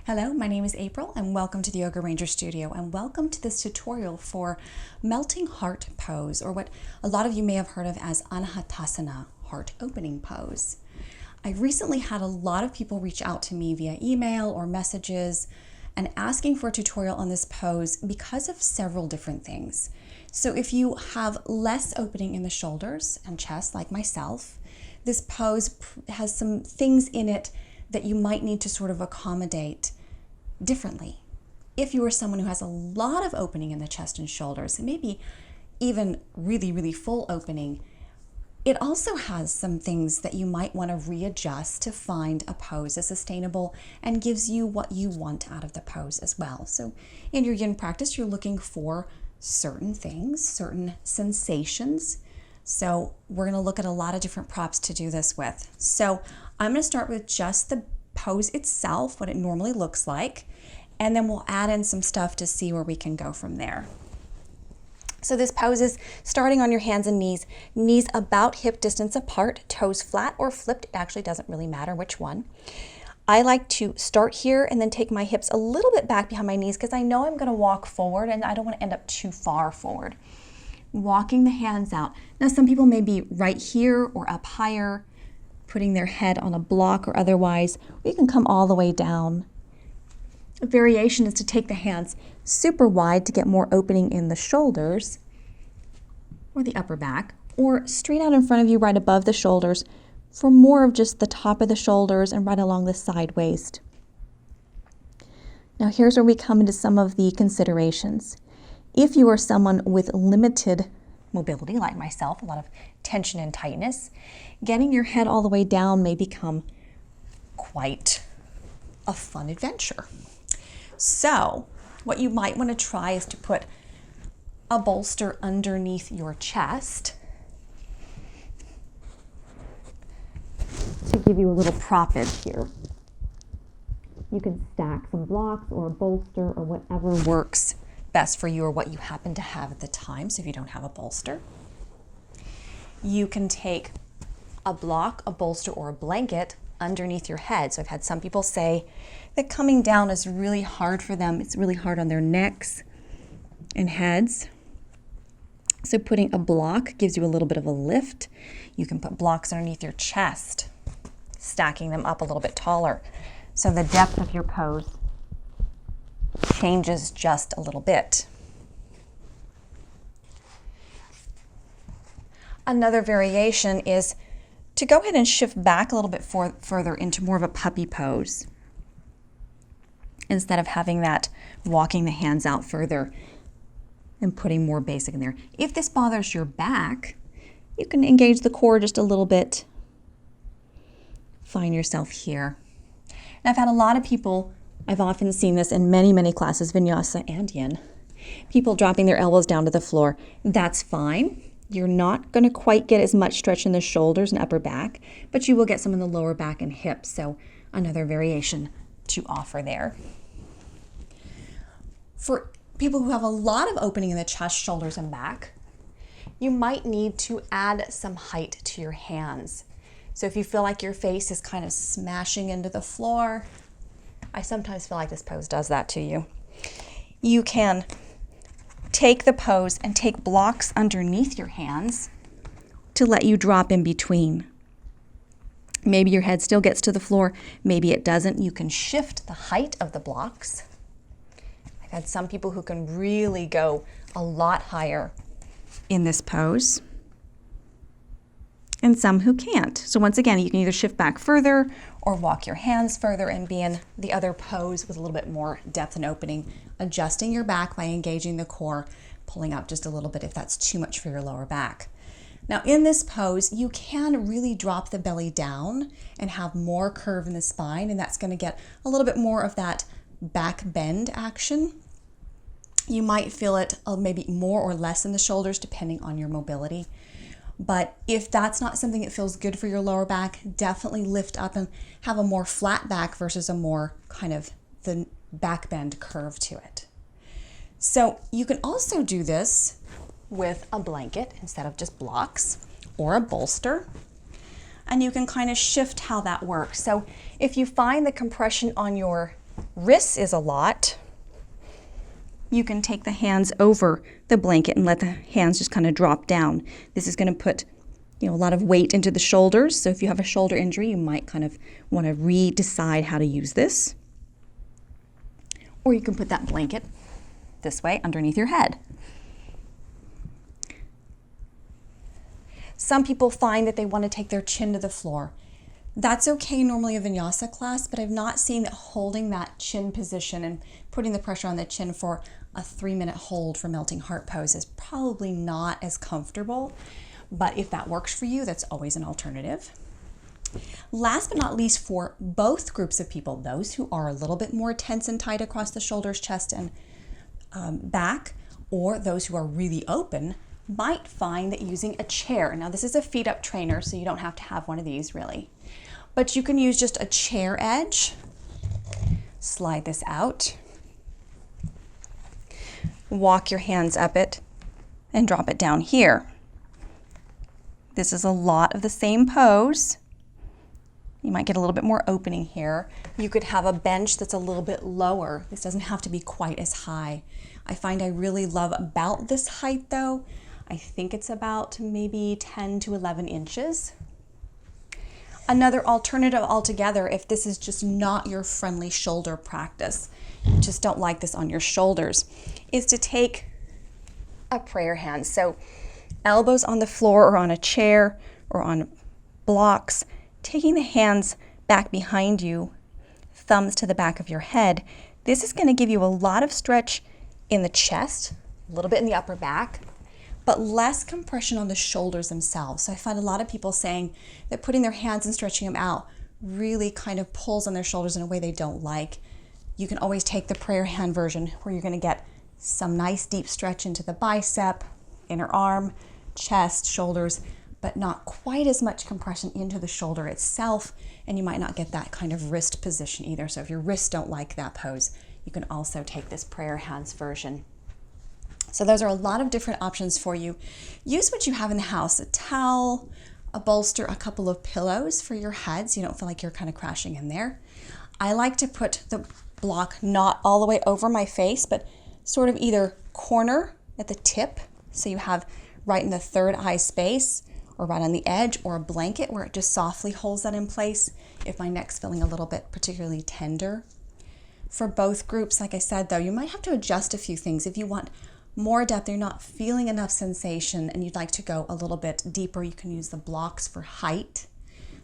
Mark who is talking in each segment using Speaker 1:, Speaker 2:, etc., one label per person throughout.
Speaker 1: Hello, my name is April and welcome to the Yoga Ranger Studio and welcome to this tutorial for melting heart pose, or what a lot of you may have heard of as Anahatasana, heart opening pose. I recently had a lot of people reach out to me via email or messages and asking for a tutorial on this pose because of several different things. So if you have less opening in the shoulders and chest like myself, this pose has some things in it that you might need to sort of accommodate differently. If you are someone who has a lot of opening in the chest and shoulders, and maybe even really full opening, it also has some things that you might want to readjust to find a pose that's sustainable and gives you what you want out of the pose as well. So in your yin practice, you're looking for certain things, certain sensations. So we're going to look at a lot of different props to do this with. So I'm going to start with just the pose itself, what it normally looks like, and then we'll add in some stuff to see where we can go from there. So this pose is starting on your hands and knees about hip distance apart, toes flat or flipped. It actually doesn't really matter which one. I like to start here and then take my hips a little bit back behind my knees because I know I'm going to walk forward and I don't want to end up too far forward. Walking the hands out. Now some people may be right here or up higher, putting their head on a block or otherwise. We can come all the way down. A variation is to take the hands super wide to get more opening in the shoulders or the upper back, or straight out in front of you right above the shoulders for more of just the top of the shoulders and right along the side waist. Now here's where we come into some of the considerations. If you are someone with limited mobility like myself, a lot of tension and tightness, getting your head all the way down may become quite a fun adventure. So what you might want to try is to put a bolster underneath your chest to give you a little proppage here. You can stack some blocks or a bolster or whatever works best for you or what you happen to have at the time. So if you don't have a bolster, you can take a block, a bolster, or a blanket underneath your head. So I've had some people say that coming down is really hard for them. It's really hard on their necks and heads. So putting a block gives you a little bit of a lift. You can put blocks underneath your chest, stacking them up a little bit taller. So the depth of your pose changes just a little bit. Another variation is to go ahead and shift back a little bit further into more of a puppy pose instead of having that walking the hands out further and putting more basic in there. If this bothers your back, you can engage the core just a little bit. Find yourself here. Now I've had a lot of people, I've often seen this in many classes, vinyasa and yin, people dropping their elbows down to the floor. That's fine. You're not going to quite get as much stretch in the shoulders and upper back, but you will get some in the lower back and hips. So another variation to offer there. For people who have a lot of opening in the chest, shoulders, and back, you might need to add some height to your hands. So if you feel like your face is kind of smashing into the floor, I sometimes feel like this pose does that to you. You can take the pose and take blocks underneath your hands to let you drop in between. Maybe your head still gets to the floor, maybe it doesn't. You can shift the height of the blocks. I've had some people who can really go a lot higher in this pose, and some who can't. So once again, you can either shift back further or walk your hands further and be in the other pose with a little bit more depth and opening, adjusting your back by engaging the core, pulling up just a little bit if that's too much for your lower back. Now in this pose, you can really drop the belly down and have more curve in the spine, and that's going to get a little bit more of that back bend action. You might feel it maybe more or less in the shoulders depending on your mobility. But if that's not something that feels good for your lower back, definitely lift up and have a more flat back versus a more kind of the back bend curve to it. So you can also do this with a blanket instead of just blocks, or a bolster. And you can kind of shift how that works. So if you find the compression on your wrists is a lot, you can take the hands over the blanket and let the hands just kind of drop down. This is going to put, a lot of weight into the shoulders. So if you have a shoulder injury, you might kind of want to re-decide how to use this. Or you can put that blanket this way underneath your head. Some people find that they want to take their chin to the floor. That's okay normally in a vinyasa class, but I've not seen that holding that chin position and putting the pressure on the chin for a 3-minute hold for melting heart pose is probably not as comfortable. But if that works for you, that's always an alternative. Last but not least, for both groups of people, those who are a little bit more tense and tight across the shoulders, chest, and back, or those who are really open, might find that using a chair. Now this is a feet up trainer, so you don't have to have one of these really. But you can use just a chair edge. Slide this out. Walk your hands up it and drop it down here. This is a lot of the same pose. You might get a little bit more opening here. You could have a bench that's a little bit lower. This doesn't have to be quite as high. I find I really love about this height though. I think it's about maybe 10 to 11 inches. Another alternative altogether, if this is just not your friendly shoulder practice, you just don't like this on your shoulders, is to take a prayer hand. So elbows on the floor or on a chair or on blocks, taking the hands back behind you, thumbs to the back of your head. This is going to give you a lot of stretch in the chest, a little bit in the upper back, but less compression on the shoulders themselves. So I find a lot of people saying that putting their hands and stretching them out really kind of pulls on their shoulders in a way they don't like. You can always take the prayer hand version where you're going to get some nice deep stretch into the bicep, inner arm, chest, shoulders, but not quite as much compression into the shoulder itself, and you might not get that kind of wrist position either. So if your wrists don't like that pose, you can also take this prayer hands version. So those are a lot of different options for you. Use what you have in the house, a towel, a bolster, a couple of pillows for your head so you don't feel like you're kind of crashing in there. I like to put the block not all the way over my face, but sort of either corner at the tip, so you have right in the third eye space, or right on the edge, or a blanket where it just softly holds that in place if my neck's feeling a little bit particularly tender. For both groups, like I said though, you might have to adjust a few things. If you want more depth, you're not feeling enough sensation and you'd like to go a little bit deeper, you can use the blocks for height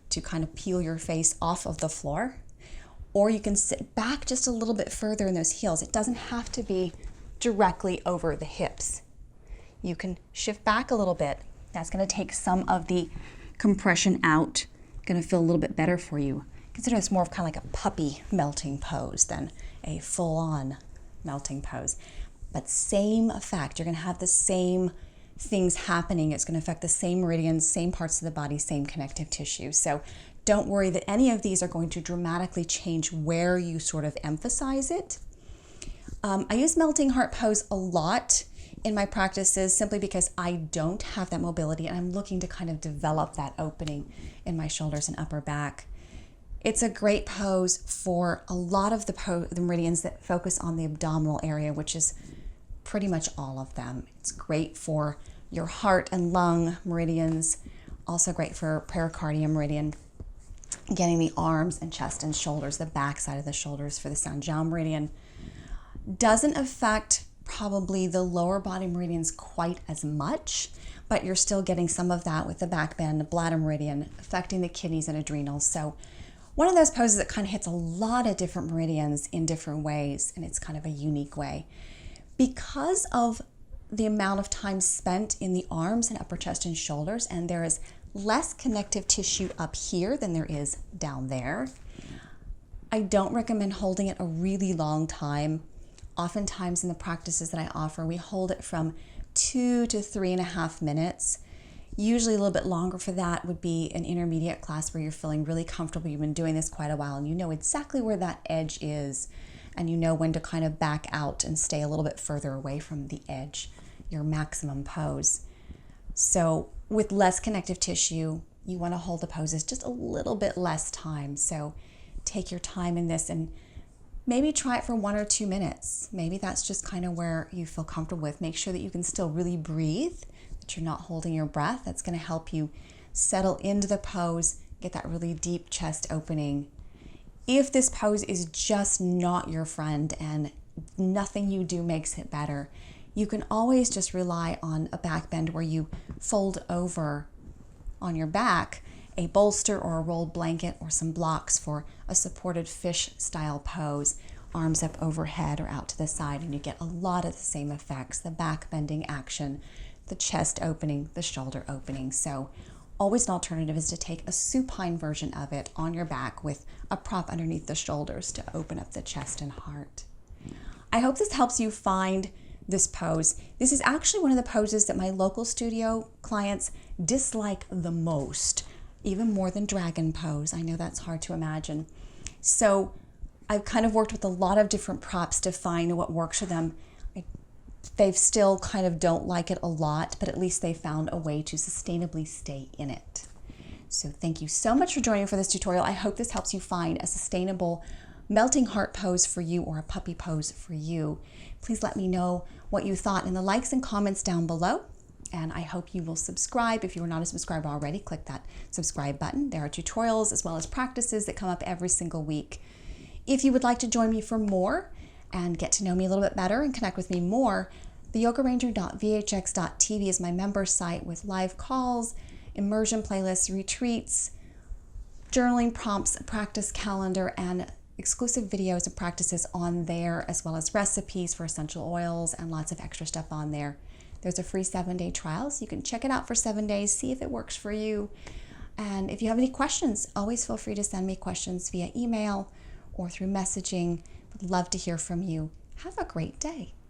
Speaker 1: to kind of peel your face off of the floor. Or you can sit back just a little bit further in those heels. It doesn't have to be directly over the hips. You can shift back a little bit. That's going to take some of the compression out. Going to feel a little bit better for you. Consider this more of kind of like a puppy melting pose than a full-on melting pose. But same effect. You're going to have the same things happening. It's going to affect the same meridians, same parts of the body, same connective tissue. So don't worry that any of these are going to dramatically change where you sort of emphasize it. I use melting heart pose a lot in my practices simply because I don't have that mobility and I'm looking to kind of develop that opening in my shoulders and upper back. It's a great pose for a lot of the meridians that focus on the abdominal area, which is pretty much all of them. It's great for your heart and lung meridians, also great for pericardium meridian, getting the arms and chest and shoulders, the back side of the shoulders for the Sanjiao meridian. Doesn't affect probably the lower body meridians quite as much, but you're still getting some of that with the back bend, the bladder meridian, affecting the kidneys and adrenals. So one of those poses that kind of hits a lot of different meridians in different ways, and it's kind of a unique way. Because of the amount of time spent in the arms and upper chest and shoulders, and there is less connective tissue up here than there is down there, I don't recommend holding it a really long time. Oftentimes in the practices that I offer, we hold it from 2 to 3.5 minutes. Usually a little bit longer for that would be an intermediate class where you're feeling really comfortable. You've been doing this quite a while and you know exactly where that edge is and you know when to kind of back out and stay a little bit further away from the edge, your maximum pose. So with less connective tissue, you want to hold the poses just a little bit less time. So take your time in this and maybe try it for 1 or 2 minutes. Maybe that's just kind of where you feel comfortable with. Make sure that you can still really breathe, that you're not holding your breath. That's going to help you settle into the pose, get that really deep chest opening. If this pose is just not your friend and nothing you do makes it better, you can always just rely on a back bend where you fold over on your back a bolster or a rolled blanket or some blocks for a supported fish style pose, arms up overhead or out to the side, and you get a lot of the same effects, the back bending action, the chest opening, the shoulder opening. So always an alternative is to take a supine version of it on your back with a prop underneath the shoulders to open up the chest and heart. I hope this helps you find this pose. This is actually one of the poses that my local studio clients dislike the most, even more than dragon pose. I know that's hard to imagine. So I've kind of worked with a lot of different props to find what works for them. They still kind of don't like it a lot, but at least they found a way to sustainably stay in it. So thank you so much for joining for this tutorial. I hope this helps you find a sustainable melting heart pose for you or a puppy pose for you. Please let me know what you thought in the likes and comments down below. And I hope you will subscribe. If you are not a subscriber already, click that subscribe button. There are tutorials as well as practices that come up every single week. If you would like to join me for more and get to know me a little bit better and connect with me more, theyogaranger.vhx.tv is my member site with live calls, immersion playlists, retreats, journaling prompts, practice calendar, and exclusive videos and practices on there, as well as recipes for essential oils and lots of extra stuff on there. There's a free 7-day trial, so you can check it out for 7 days, see if it works for you. And if you have any questions, always feel free to send me questions via email or through messaging. Would love to hear from you. Have a great day.